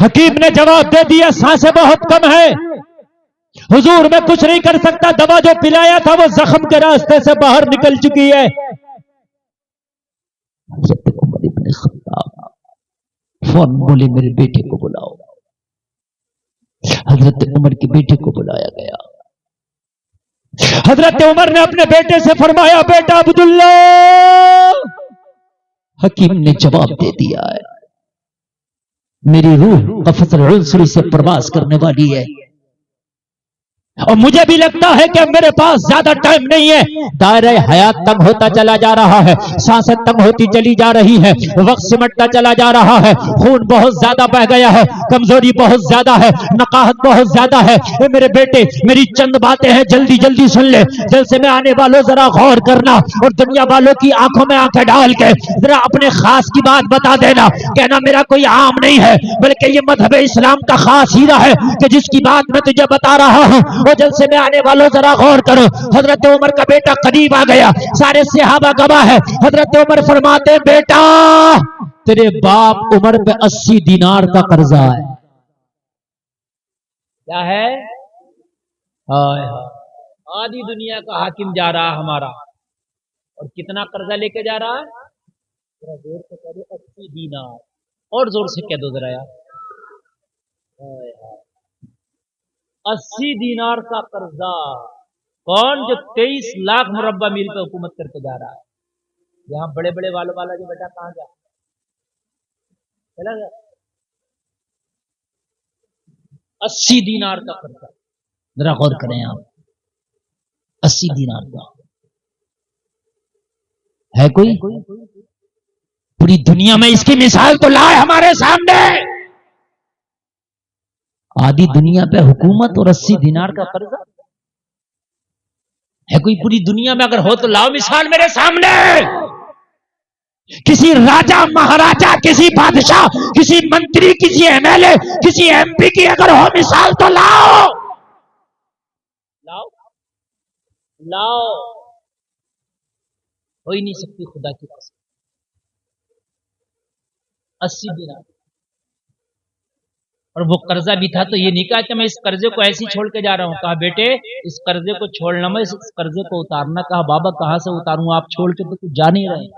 حکیم نے جواب دے دیا سانسیں بہت کم ہے حضور میں کچھ نہیں کر سکتا، دوا جو پلایا تھا وہ زخم کے راستے سے باہر نکل چکی ہے۔ حضرت عمر ابن خطاب فون بولے میرے بیٹے کو بلاؤ۔ حضرت عمر کے بیٹے کو بلایا گیا۔ حضرت عمر نے اپنے بیٹے سے فرمایا بیٹا عبداللہ، حکیم نے جواب دے دیا ہے، میری روح قفص العنصری سے پرواز کرنے والی ہے اور مجھے بھی لگتا ہے کہ میرے پاس زیادہ ٹائم نہیں ہے، دائرہ حیات تنگ ہوتا چلا جا رہا ہے، سانسیں تنگ ہوتی چلی جا رہی ہے، وقت سمٹتا چلا جا رہا ہے، خون بہت زیادہ بہ گیا ہے، کمزوری بہت زیادہ ہے، نقاہت بہت زیادہ ہے۔ اے میرے بیٹے میری چند باتیں ہیں، جلدی جلدی سن لے، جلسے میں آنے والوں ذرا غور کرنا اور دنیا والوں کی آنکھوں میں آنکھیں ڈال کے ذرا اپنے خاص کی بات بتا دینا، کہنا میرا کوئی عام نہیں ہے بلکہ یہ مذہب اسلام کا خاص ہیرا ہے کہ جس کی بات میں تجھے بتا رہا ہوں۔ جلسے میں آنے والوں ذرا غور کرو۔ حضرت عمر کا بیٹا قریب آ گیا، سارے صحابہ گواہ ہے۔ حضرت عمر فرماتے بیٹا تیرے باپ عمر پہ 80 دینار کا قرضہ ہے۔ کیا ہے؟ آدھی دنیا کا حاکم جا رہا ہمارا، اور کتنا قرضہ لے کے جا رہا ہے؟ زور سے کہہ دو 80 دینار، اور زور سے کہہ دو ذرا یار، 80 دینار کا قرضہ۔ کون؟ جو 23 لاکھ مربع میل پہ حکومت کر کے جا رہا ہے۔ یہاں بڑے بڑے والوں والا جو بیٹا کہاں گیا؟ چلا گیا۔ 80 دینار کا قرضہ، ذرا غور کریں آپ، 80 دینار کا ہے کوئی؟ پوری دنیا میں اس کی مثال تو لائے ہمارے سامنے۔ آدھی دنیا پہ حکومت اور 80 دینار کا قرضہ ہے کوئی پوری دنیا میں؟ اگر ہو تو لاؤ مثال میرے سامنے۔ کسی راجہ مہاراجہ، کسی بادشاہ، کسی منتری، کسی ایم ایل اے، کسی ایم پی کی اگر ہو مثال تو لاؤ لاؤ لاؤ، ہو ہی نہیں سکتی خدا کی قسم۔ 80 دینار، اور وہ قرضہ بھی تھا تو یہ نہیں کہا کہ میں اس قرضے کو ایسے ہی چھوڑ کے جا رہا ہوں، کہا بیٹے اس قرضے کو چھوڑنا، میں اس قرضے کو اتارنا۔ کہا بابا کہاں سے اتاروں، آپ چھوڑ کے تو کچھ جا نہیں رہے۔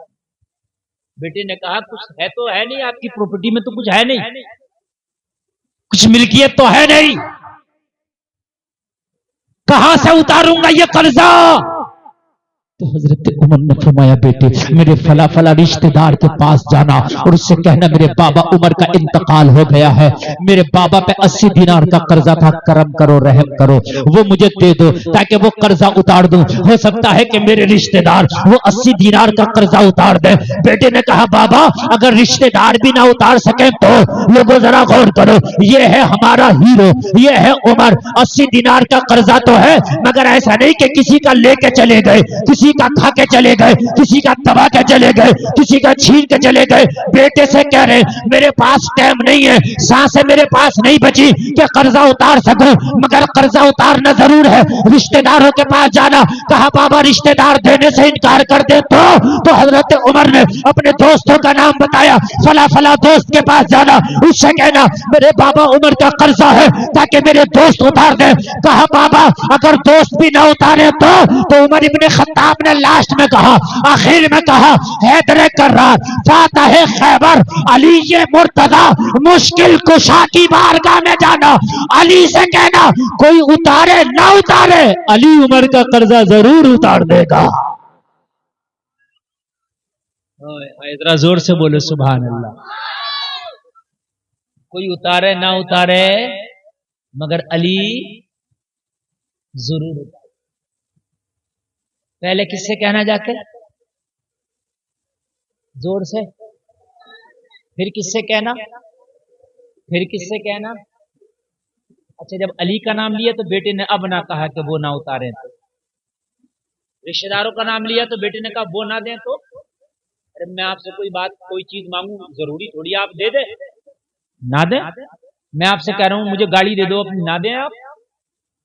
بیٹے نے کہا کچھ ہے تو ہے نہیں، آپ کی پراپرٹی میں تو کچھ ہے نہیں، کچھ ملکیت تو ہے نہیں، کہاں سے اتاروں گا یہ قرضہ؟ تو حضرت عمر نے فرمایا بیٹے میرے فلا فلا رشتہ دار کے پاس جانا اور اس سے کہنا میرے بابا عمر کا انتقال ہو گیا ہے، میرے بابا پہ 80 دینار کا قرضہ تھا، کرم کرو رحم کرو، وہ مجھے دے دو تاکہ وہ قرضہ اتار دوں، ہو سکتا ہے کہ میرے رشتہ دار وہ 80 دینار کا قرضہ اتار دے۔ بیٹے نے کہا بابا اگر رشتہ دار بھی نہ اتار سکیں تو لوگوں ذرا غور کرو، یہ ہے ہمارا ہیرو، یہ ہے عمر، 80 دینار کا قرضہ تو ہے مگر ایسا نہیں کہ کسی کا لے کے چلے گئے، کسی کا کھا کے چلے گئے، کسی کا دبا کے چلے گئے، کسی کا چھین کے چلے گئے۔ بیٹے سے کہہ رہے میرے پاس ٹائم نہیں ہے، سانسیں میرے پاس نہیں بچی کہ قرضہ اتار سکوں، مگر قرضہ اتارنا ضرور ہے، رشتہ داروں کے پاس جانا۔ کہا بابا رشتہ دار دینے سے انکار کر دے تو حضرت عمر نے اپنے دوستوں کا نام بتایا، فلا فلا دوست کے پاس جانا، اس سے کہنا میرے بابا عمر کا قرضہ ہے تاکہ میرے دوست اتار دیں۔ کہا بابا اگر دوست بھی نہ اتارے تو عمر ابن خطاب نے لاسٹ میں کہا، آخر میں کہا، حیدر کرار فاتح خیبر علی مرتضی مشکل کشا کی بارگاہ میں جانا، علی سے کہنا کوئی اتارے نہ اتارے علی عمر کا قرضہ ضرور اتار دے گا۔ ذرا زور سے بولو سبحان اللہ۔ کوئی اتارے نہ اتارے مگر علی ضرور اتارے۔ پہلے کس سے کہنا جا کے؟ زور سے، پھر کس سے کہنا، پھر کس سے کہنا؟ اچھا جب علی کا نام لیا تو بیٹے نے اب نہ کہا کہ وہ نہ اتاریں، تو رشتہ داروں کا نام لیا تو بیٹے نے کہا وہ نہ دیں تو؟ ارے میں آپ سے کوئی بات کوئی چیز مانگوں ضروری تھوڑی آپ دے دیں، نہ دیں؟ میں آپ سے کہہ رہا ہوں مجھے گاڑی دے دو اپنی، نہ دیں؟ آپ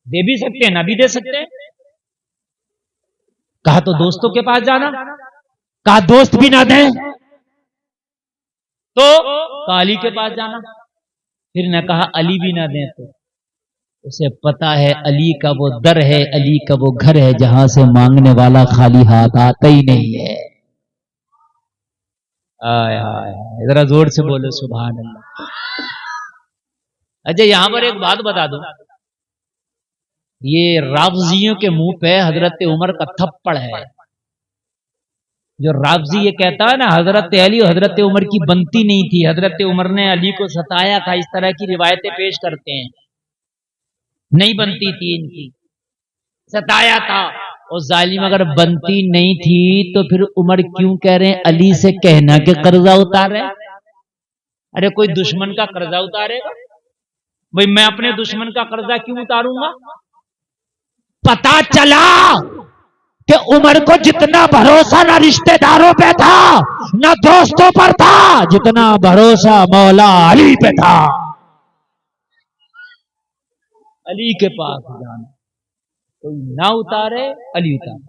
دے بھی سکتے ہیں نہ بھی دے سکتے ہیں۔ کہا تو دوستوں کے پاس جانا، کہا دوست بھی نہ دیں تو علی کے پاس جانا، پھر نہ کہا علی بھی نہ دیں تو اسے پتا ہے علی کا وہ در ہے، علی کا وہ گھر ہے جہاں سے مانگنے والا خالی ہاتھ آتا ہی نہیں ہے۔ آئے آئے ذرا زور سے بولو سبحان اللہ۔ اچھا یہاں پر ایک بات بتا دوں، یہ رافضیوں کے منہ پہ حضرت عمر کا تھپڑ ہے۔ جو رافضی یہ کہتا ہے نا حضرت علی اور حضرت عمر کی بنتی نہیں تھی، حضرت عمر نے علی کو ستایا تھا، اس طرح کی روایتیں پیش کرتے ہیں، نہیں بنتی تھی ان کی، ستایا تھا۔ اور ظالم اگر بنتی نہیں تھی تو پھر عمر کیوں کہہ رہے ہیں علی سے کہنا کہ قرضہ اتارے؟ ارے کوئی دشمن کا قرضہ اتارے گا؟ بھئی میں اپنے دشمن کا قرضہ کیوں اتاروں گا؟ پتا چلا کہ عمر کو جتنا بھروسہ نہ رشتہ داروں پہ تھا نہ دوستوں پر تھا، جتنا بھروسہ مولا علی پہ تھا۔ علی کے پاس جانا، کوئی نہ اتارے علی اتارے۔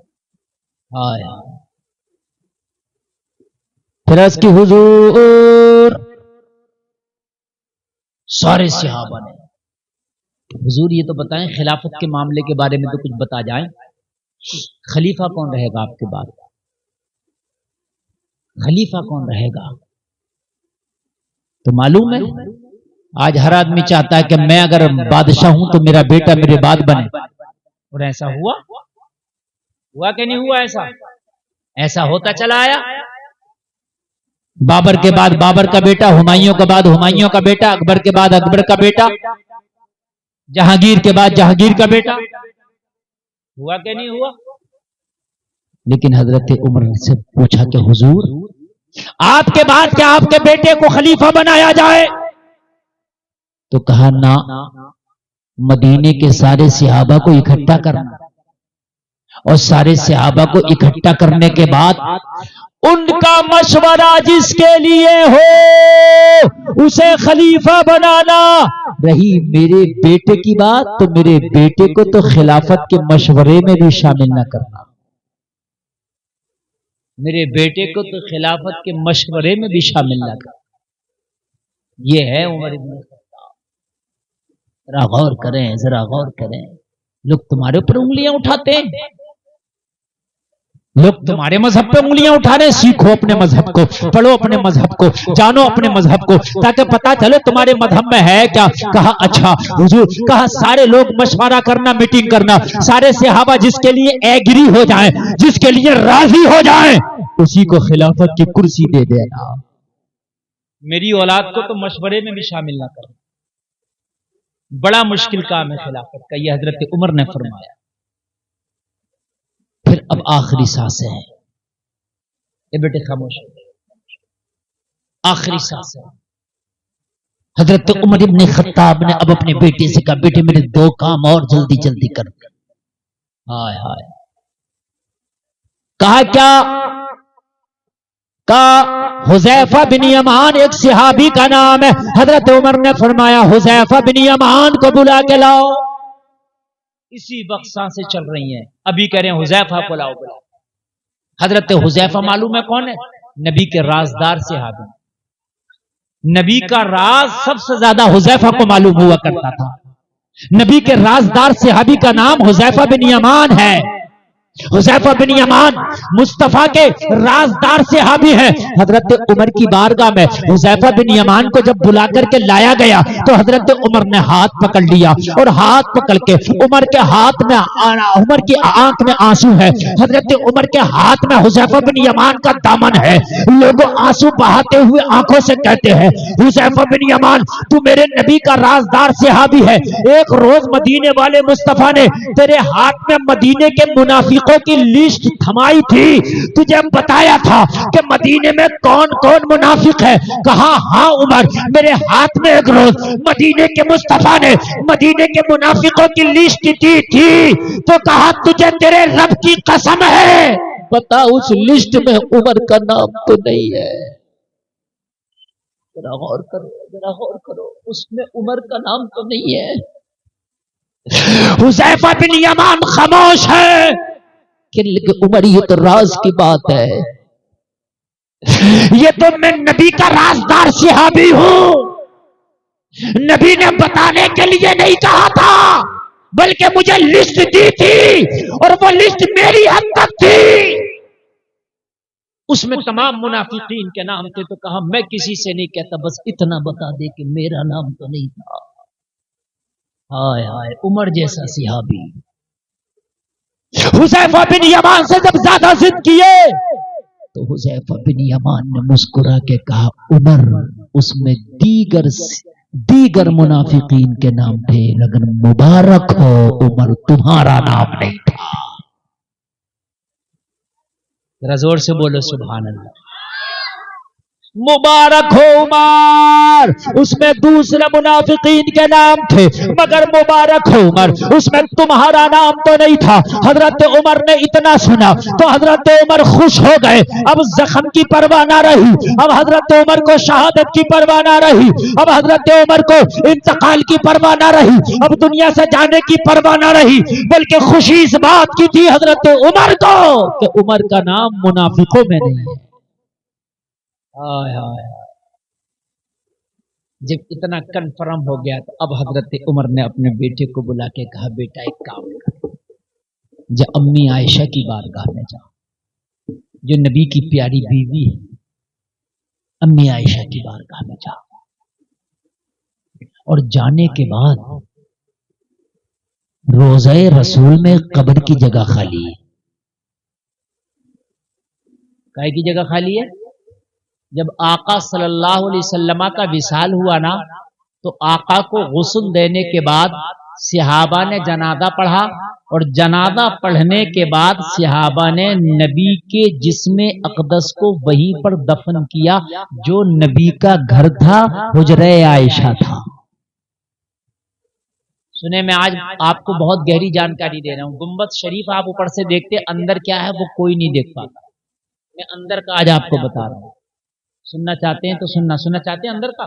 آیا پھر اس کی حضور سارے صحابہ نے، حضور یہ تو بتائیں خلافت کے معاملے کے بارے میں تو کچھ بتا جائیں، خلیفہ کون رہے گا آپ کے بعد؟ خلیفہ کون رہے گا؟ تو معلوم ہے آج ہر آدمی چاہتا ہے کہ میں اگر بادشاہ ہوں تو میرا بیٹا میرے بعد بنے، اور ایسا ہوا کہ نہیں ہوا؟ ایسا ہوتا چلا آیا۔ بابر کے بعد بابر کا بیٹا، ہمایوں کے بعد ہمایوں کا بیٹا، اکبر کے بعد اکبر کا بیٹا، جہانگیر کے بعد جہانگیر کا بیٹا، ہوا کہ نہیں ہوا؟ لیکن حضرت عمر سے پوچھا کہ حضور آپ کے بعد کیا آپ کے بیٹے کو خلیفہ بنایا جائے؟ تو کہا نا، مدینے کے سارے صحابہ کو اکٹھا کرنا، اور سارے صحابہ کو اکٹھا کرنے کے بعد ان کا مشورہ جس کے لیے ہو اسے خلیفہ بنانا۔ رہی میرے بیٹے کی بات تو میرے بیٹے کو تو خلافت کے مشورے میں بھی شامل نہ کرنا، میرے بیٹے کو تو خلافت کے مشورے میں بھی شامل نہ کرنا۔ یہ ہے عمر ابن خطاب۔ ذرا غور کریں، ذرا غور کریں، لوگ تمہارے اوپر انگلیاں اٹھاتے ہیں، لوگ تمہارے مذہب پہ انگلیاں اٹھا رہے ہیں۔ سیکھو اپنے مذہب کو، پڑھو اپنے مذہب کو، جانو اپنے مذہب کو، تاکہ پتا چلے تمہارے مذہب میں ہے کیا۔ کہا اچھا حضور، کہا سارے لوگ مشورہ کرنا، میٹنگ کرنا، سارے صحابہ جس کے لیے ایگری ہو جائیں، جس کے لیے راضی ہو جائیں، اسی کو خلافت کی کرسی دے دینا۔ میری اولاد کو تو مشورے میں بھی شامل نہ کرنا، بڑا مشکل کام ہے خلافت کا، یہ حضرت عمر نے فرمایا۔ پھر اب آخری سانسیں ہیں، اے بیٹے خاموش، آخری سانسیں۔ حضرت عمر ابن خطاب نے اب اپنے بیٹے سے کہا بیٹے میرے دو کام اور جلدی جلدی کر۔ ہائے ہائے، کہا کیا؟ کہا حذیفہ بن یمان ایک صحابی کا نام ہے۔ حضرت عمر نے فرمایا حذیفہ بن یمان کو بلا کے لاؤ۔ اسی وقت سانسیں چل رہی ہیں، ابھی کہہ رہے ہیں حذیفہ کو لاؤ بلاؤ۔ حضرت حذیفہ معلوم ہے کون ہے؟ نبی کے رازدار صحابی، نبی کا راز سب سے زیادہ حذیفہ کو معلوم ہوا کرتا تھا۔ نبی کے رازدار صحابی کا نام حذیفہ بن یمان ہے۔ حذیفہ بن یمان مصطفیٰ کے رازدار صحابی ہیں۔ حضرت عمر کی بارگاہ میں حذیفہ بن یمان کو جب بلا کر کے لایا گیا تو حضرت عمر نے ہاتھ پکڑ لیا، اور ہاتھ پکڑ کے عمر کے ہاتھ میں، عمر کی آنکھ میں آنسو ہے، حضرت عمر کے ہاتھ میں حذیفہ بن یمان کا دامن ہے۔ لوگ آنسو بہاتے ہوئے آنکھوں سے کہتے ہیں حذیفہ بن یمان تو میرے نبی کا رازدار صحابی ہے، ایک روز مدینے والے مصطفیٰ نے تیرے ہاتھ میں مدینے کے منافقوں کی لسٹ تھمائی تھی، تجھے بتایا تھا کہ مدینے میں کون کون منافق ہے۔ کہا ہاں عمر، میرے ہاتھ میں ایک روز مدینے کے مصطفیٰ نے مدینے کے منافقوں کی لسٹ دی تھی، تو کہا تجھے تیرے رب کی قسم ہے پتا اس لسٹ میں عمر کا نام تو نہیں ہے۔ ذرا غور کرو، ذرا غور کرو، اس میں عمر کا نام تو نہیں ہے۔ حذیفہ بن یمان خاموش ہے کہ عمر یہ تو راز کی بات ہے، یہ تو میں نبی کا رازدار صحابی ہوں، نبی نے بتانے کے لیے نہیں کہا تھا، بلکہ مجھے لسٹ دی تھی اور وہ لسٹ میری حد تک تھی، اس میں تمام منافقین کے نام تھے، تو کہا میں کسی سے نہیں کہتا، بس اتنا بتا دے کہ میرا نام تو نہیں تھا۔ ہائے ہائے، عمر جیسا صحابی حذیفہ بن یمان سے جب زیادہ ضد کیے تو حذیفہ بن یمان نے مسکرا کے کہا عمر، اس میں دیگر منافقین کے نام تھے، لیکن مبارک ہو عمر، تمہارا نام نہیں تھا۔ ذرا زور سے بولو سبحان اللہ۔ مبارک ہو عمر، اس میں دوسرے منافقین کے نام تھے، مگر مبارک ہو عمر، اس میں تمہارا نام تو نہیں تھا۔ حضرت عمر نے اتنا سنا تو حضرت عمر خوش ہو گئے، اب زخم کی پرواہ نہ رہی، اب حضرت عمر کو شہادت کی پرواہ نہ رہی، اب حضرت عمر کو انتقال کی پرواہ نہ رہی، اب دنیا سے جانے کی پرواہ نہ رہی، بلکہ خوشی اس بات کی تھی حضرت عمر کو کہ عمر کا نام منافقوں میں نہیں ہے۔ جب اتنا کنفرم ہو گیا تو اب حضرت عمر نے اپنے بیٹے کو بلا کے کہا بیٹا ایک کام کر، جا امی عائشہ کی بارگاہ میں جا، جو نبی کی پیاری بیوی ہے، امی عائشہ کی بارگاہ میں جا، اور جانے کے بعد روضہ رسول میں قبر کی جگہ خالی ہے۔ کائے کی جگہ خالی ہے؟ جب آقا صلی اللہ علیہ وسلم کا وصال ہوا نا تو آقا کو غسل دینے کے بعد صحابہ نے جنازہ پڑھا، اور جنازہ پڑھنے کے بعد صحابہ نے نبی کے جسم اقدس کو وہیں پر دفن کیا جو نبی کا گھر تھا، حجرہ عائشہ تھا۔ سنے میں آج آپ کو بہت گہری جانکاری دے رہا ہوں، گنبد شریف آپ اوپر سے دیکھتے، اندر کیا ہے وہ کوئی نہیں دیکھ پاتا، میں اندر کا آج آپ کو بتا رہا ہوں۔ سننا چاہتے ہیں تو سننا چاہتے ہیں اندر کا،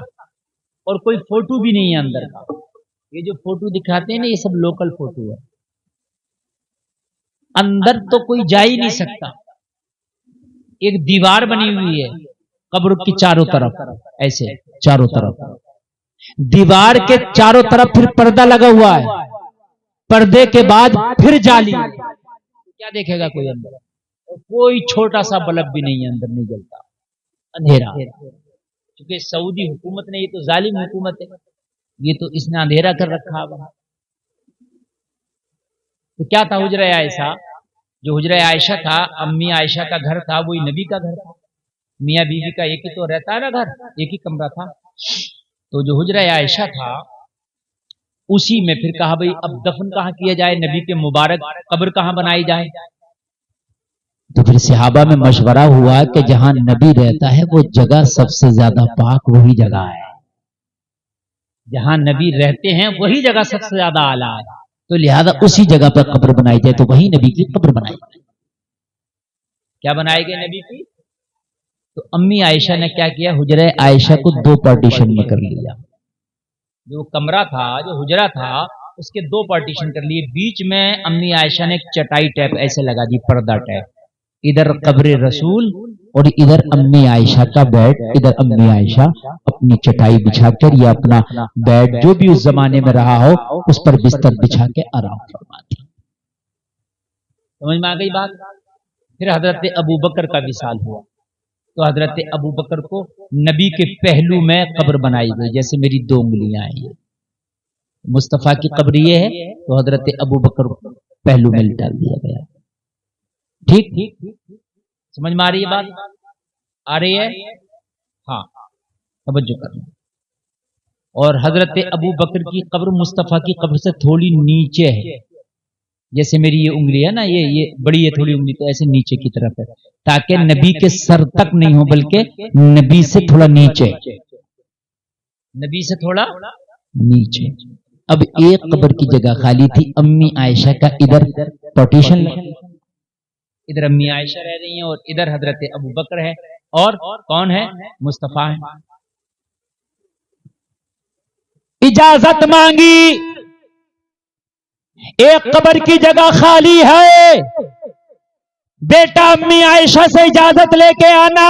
اور کوئی فوٹو بھی نہیں ہے اندر کا، یہ جو فوٹو دکھاتے ہیں نا یہ سب لوکل فوٹو ہے، اندر تو کوئی جا ہی نہیں سکتا۔ ایک دیوار بنی ہوئی ہے قبر کی چاروں طرف، ایسے چاروں طرف، دیوار کے چاروں طرف پھر پردہ لگا ہوا ہے، پردے کے بعد پھر جالی، کیا دیکھے گا کوئی اندر؟ اور کوئی چھوٹا سا بلب بھی نہیں ہے اندر، نہیں جلتا، اندھیرا۔ کیونکہ سعودی حکومت نے، یہ تو ظالم حکومت ہے، یہ تو اس نے اندھیرا کر رکھا ہے۔ تو کیا تھا حجرہ عائشہ؟ جو حجرہ عائشہ تھا، امی عائشہ کا گھر تھا، وہی نبی کا گھر تھا، میاں بیوی کا ایک ہی تو رہتا ہے نا گھر، ایک ہی کمرہ تھا۔ تو جو حجرہ عائشہ تھا اسی میں پھر کہا بھئی اب دفن کہاں کیا جائے، نبی کے مبارک قبر کہاں بنائی جائے؟ تو پھر صحابہ میں مشورہ ہوا کہ جہاں نبی رہتا ہے وہ جگہ سب سے زیادہ پاک وہی جگہ ہے، جہاں نبی رہتے ہیں وہی جگہ سب سے زیادہ اعلیٰ ہے، تو لہذا اسی جگہ پر قبر بنائی جائے، تو وہی نبی کی قبر بنائی جائے۔ کیا بنائے گئے نبی کی؟ تو امی عائشہ نے کیا کیا، حجرہ عائشہ کو دو پارٹیشن میں کر لیا، جو کمرہ تھا، جو حجرہ تھا، اس کے دو پارٹیشن کر لیے، بیچ میں امی عائشہ نے ایک چٹائی ٹیپ ایسے لگا دی، پردہ ٹیپ، ادھر قبر رسول اور ادھر امی عائشہ کا بیڈ، ادھر امی عائشہ اپنی چٹائی بچھا کر یا اپنا بیڈ جو بھی اس زمانے میں رہا ہو اس پر بستر بچھا کے آرام فرماتی۔ سمجھ میں آ گئی بات؟ پھر حضرت ابو بکر کا وصال ہوا تو حضرت ابو بکر کو نبی کے پہلو میں قبر بنائی گئی، جیسے میری دو انگلیاں ہیں، مصطفیٰ کی قبر یہ ہے تو حضرت ابو بکر کو پہلو میں ڈال دیا گیا۔ ٹھیک سمجھ میں آ رہی ہے بات؟ آ رہی ہے؟ ہاں توجہ کرنا۔ اور حضرت ابو بکر کی قبر مصطفیٰ کی قبر سے تھوڑی نیچے ہے، جیسے میری یہ انگلی ہے نا، یہ بڑی ہے تھوڑی انگلی، تو ایسے نیچے کی طرف ہے، تاکہ نبی کے سر تک نہیں ہو بلکہ نبی سے تھوڑا نیچے، نبی سے تھوڑا نیچے۔ اب ایک قبر کی جگہ خالی تھی، امی عائشہ کا ادھر پارٹیشن، ادھر امی عائشہ رہ رہی ہیں اور ادھر حضرت ابو بکر ہے، اور کون ہے؟ مصطفیٰ ہے۔ اجازت مانگی، ایک قبر کی جگہ خالی ہے، بیٹا امی عائشہ سے اجازت لے کے آنا،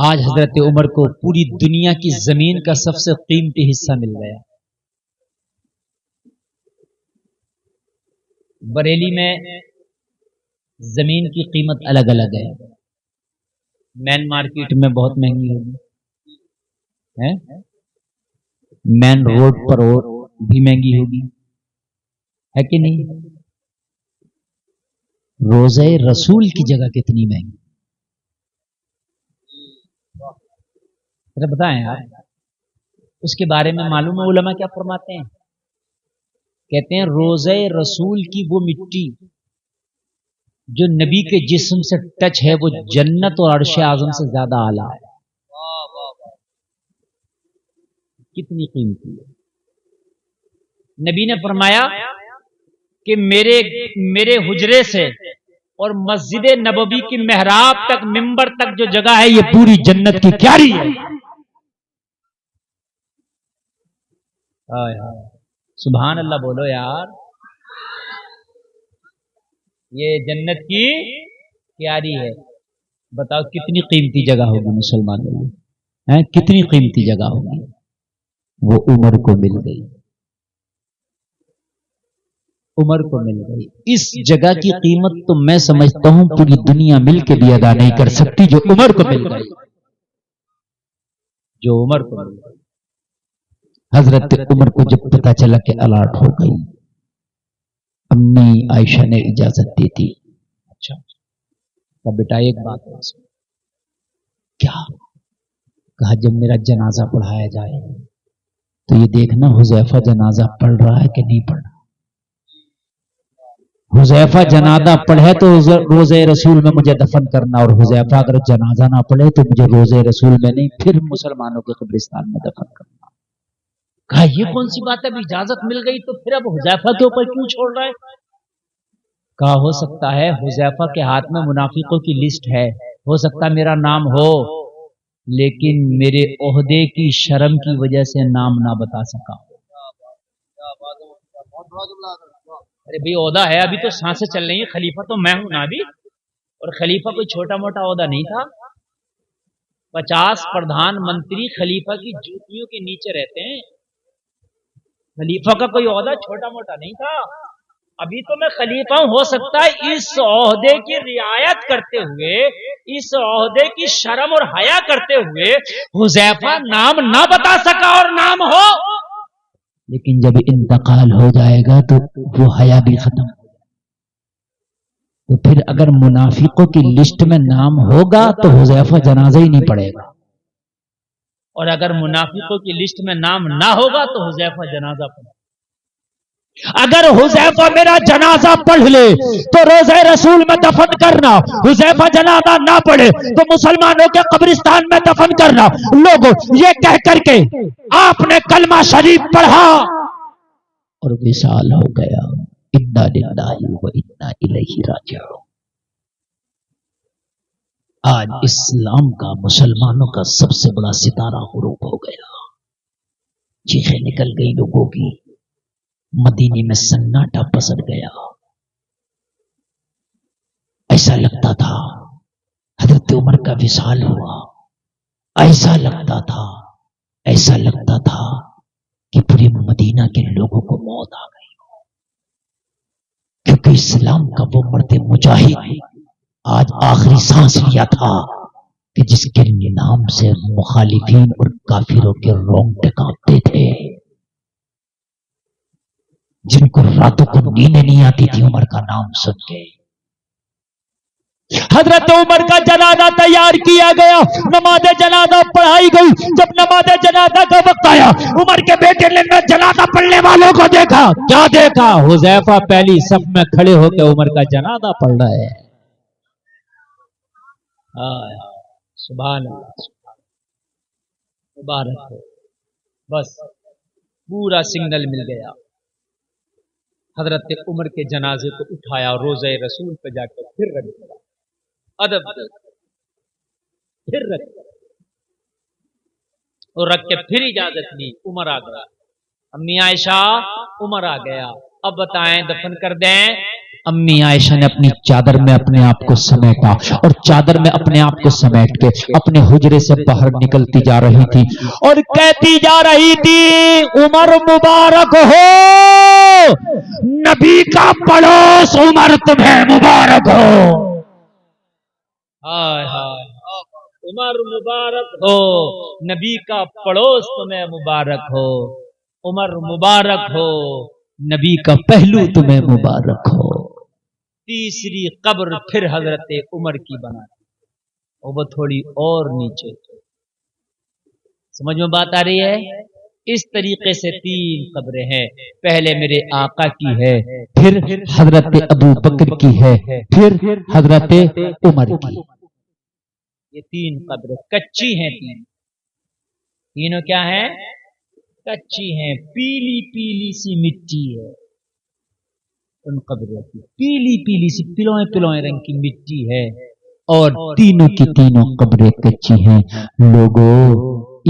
آج حضرت عمر کو پوری دنیا کی زمین کا سب سے قیمتی حصہ مل گیا. بریلی میں زمین کی قیمت الگ الگ ہے. مین مارکیٹ میں بہت مہنگی ہوگی, مین روڈ پر اور بھی مہنگی ہوگی, ہے کہ نہیں؟ روزہ رسول کی جگہ کتنی مہنگی, بتائیں آپ. اس کے بارے میں معلوم ہے علماء کیا فرماتے ہیں؟ کہتے ہیں روزہ رسول کی وہ مٹی جو نبی کے جسم سے ٹچ ہے وہ جنت اور عرش اعظم سے زیادہ اعلیٰ ہے. کتنی قیمتی ہے. نبی نے فرمایا کہ میرے حجرے سے اور مسجد نبوی کی محراب تک منبر تک جو جگہ ہے یہ پوری جنت کی کیاری ہے. سبحان اللہ بولو یار. یہ جنت کی کیاری ہے. بتاؤ کتنی قیمتی جگہ ہوگی مسلمانوں میں, کتنی قیمتی جگہ ہوگی. وہ عمر کو مل گئی, عمر کو مل گئی. اس جگہ کی قیمت تو میں سمجھتا ہوں پوری دنیا مل کے بھی ادا نہیں کر سکتی جو عمر کو مل گئی, جو عمر کو مل گئی. حضرت عمر کو جب پتا چلا کہ الاٹ ہو گئی, امی عائشہ نے اجازت دی تھی. اچھا بیٹا ایک بات ہے, کیا کہا جب میرا جنازہ پڑھایا جائے تو یہ دیکھنا حذیفہ جنازہ پڑھ رہا ہے کہ نہیں پڑھ رہا. حذیفہ جنازہ پڑھے تو روزے رسول میں مجھے دفن کرنا, اور حذیفہ اگر جنازہ نہ پڑھے تو مجھے روزے رسول میں نہیں پھر مسلمانوں کے قبرستان میں دفن کرنا. کہا یہ کون سی بات ہے, اب اجازت مل گئی تو پھر اب حذیفہ کے اوپر کیوں چھوڑ رہا ہے؟ کہا ہو سکتا ہے حذیفہ کے ہاتھ میں منافقوں کی لسٹ ہے, ہو سکتا ہے میرا نام ہو لیکن میرے عہدے کی شرم کی وجہ سے نام نہ بتا سکا. ارے بھئی عہدہ ہے, ابھی تو سانسیں چل رہی ہیں, خلیفہ تو میں ہوں نا ابھی, اور خلیفہ کوئی چھوٹا موٹا عہدہ نہیں تھا. 50 پردھان منتری خلیفہ کی جوتیوں کے نیچے رہتے ہیں. خلیفہ کا کوئی عہدہ چھوٹا موٹا نہیں تھا. ابھی تو میں خلیفہ ہوں, ہو سکتا ہے اس عہدے کی رعایت کرتے ہوئے, اس عہدے کی شرم اور حیا کرتے ہوئے حذیفہ نام نہ بتا سکا اور نام ہو, لیکن جب انتقال ہو جائے گا تو وہ حیا بھی ختم ہو جائے گا. تو پھر اگر منافقوں کی لسٹ میں نام ہوگا تو حذیفہ جنازہ ہی نہیں پڑے گا, اور اگر منافقوں کی لسٹ میں نام نہ ہوگا تو حذیفہ جنازہ پڑے گا. اگر حذیفہ میرا جنازہ پڑھ لے تو روزہ رسول میں دفن کرنا, حذیفہ جنازہ نہ پڑھے تو مسلمانوں کے قبرستان میں دفن کرنا. لوگوں یہ کہہ کر کے آپ نے کلمہ شریف پڑھا اور وصال ہو گیا. انا للہ و انا الیہ راجعون. آج اسلام کا, مسلمانوں کا سب سے بڑا ستارہ غروب ہو گیا. چیخیں نکل گئی لوگوں کی, مدینے میں سناٹا پسر گیا. ایسا لگتا تھا حضرت عمر کا وصال ہوا, ایسا لگتا تھا کہ پورے مدینہ کے لوگوں کو موت آ گئی ہو, کیونکہ اسلام کا وہ مرد مجاہد آج آخری سانس لیا تھا کہ جس کے نام سے مخالفین اور کافروں کے رونگٹے کانپتے تھے, جن کو راتوں کو نیندیں نہیں آتی تھی عمر کا نام سن کے. حضرت عمر کا جنازہ تیار کیا گیا, نماز جنازہ پڑھائی گئی. جب نماز جنازہ کا وقت آیا, عمر کے بیٹے نے جنازہ پڑھنے والوں کو دیکھا. کیا دیکھا؟ حذیفہ پہلی صف میں کھڑے ہو کے عمر کا جنازہ پڑھ رہا ہے. سبحان اللہ, مبارک ہو. بس پورا سگنل مل گیا. حضرت عمر کے جنازے کو اٹھایا اور روزہ رسول پہ جا کر پھر رکھ دیا. ادب پھر رکھ دیا اور رکھ کے پھر اجازت لی. عمر آ گیا. امی عائشہ عمر آ گیا. اب بتائیں دفن کر دیں؟ امی عائشہ نے اپنی چادر میں اپنے آپ کو سمیٹا اور چادر میں اپنے آپ کو سمیٹ کے اپنے حجرے سے باہر نکلتی جا رہی تھی اور کہتی جا رہی تھی عمر مبارک ہو، نبی کا پڑوس عمر تمہیں مبارک ہو۔ ہائے ہائے، عمر مبارک ہو، نبی کا پڑوس تمہیں مبارک ہو، عمر مبارک ہو، نبی کا پہلو تمہیں مبارک ہو۔ تیسری قبر پھر حضرت عمر کی بنا اور وہ تھوڑی اور نیچے، سمجھ میں بات آ رہی ہے؟ اس طریقے سے 3 قبریں ہیں، پہلے میرے آقا کی ہے، پھر حضرت ابو بکر کی ہے، پھر حضرت عمر کی۔ یہ 3 قبریں کچی ہیں، تینوں کیا ہیں؟ کچی ہیں، پیلی پیلی سی مٹی ہے ان قبروں کی، پیلی پیلی سی پلوئیں پلوئیں رنگ کی مٹی ہے، اور تینوں کی تینوں قبریں کچی ہیں۔ لوگوں،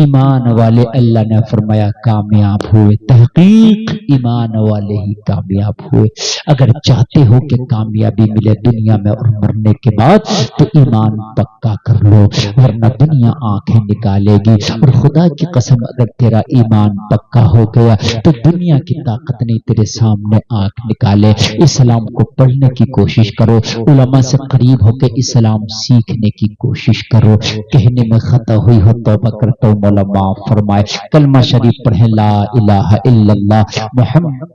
ایمان والے اللہ نے فرمایا کامیاب ہوئے، تحقیق ایمان والے ہی کامیاب ہوئے۔ اگر چاہتے ہو کہ کامیابی ملے دنیا میں اور مرنے کے بعد تو ایمان پکا کر لو، ورنہ دنیا آنکھیں نکالے گی، اور خدا کی قسم اگر تیرا ایمان پکا ہو گیا تو دنیا کی طاقت نہیں تیرے سامنے آنکھ نکالے۔ اسلام کو پڑھنے کی کوشش کرو، علماء سے قریب ہو کے اسلام سیکھنے کی کوشش کرو، کہنے میں خطا ہوئی ہو توبہ کرتا ہوں، مولا معاف فرمائے۔ کلمہ شریف پڑھیں، لا الہ الا اللہ محمد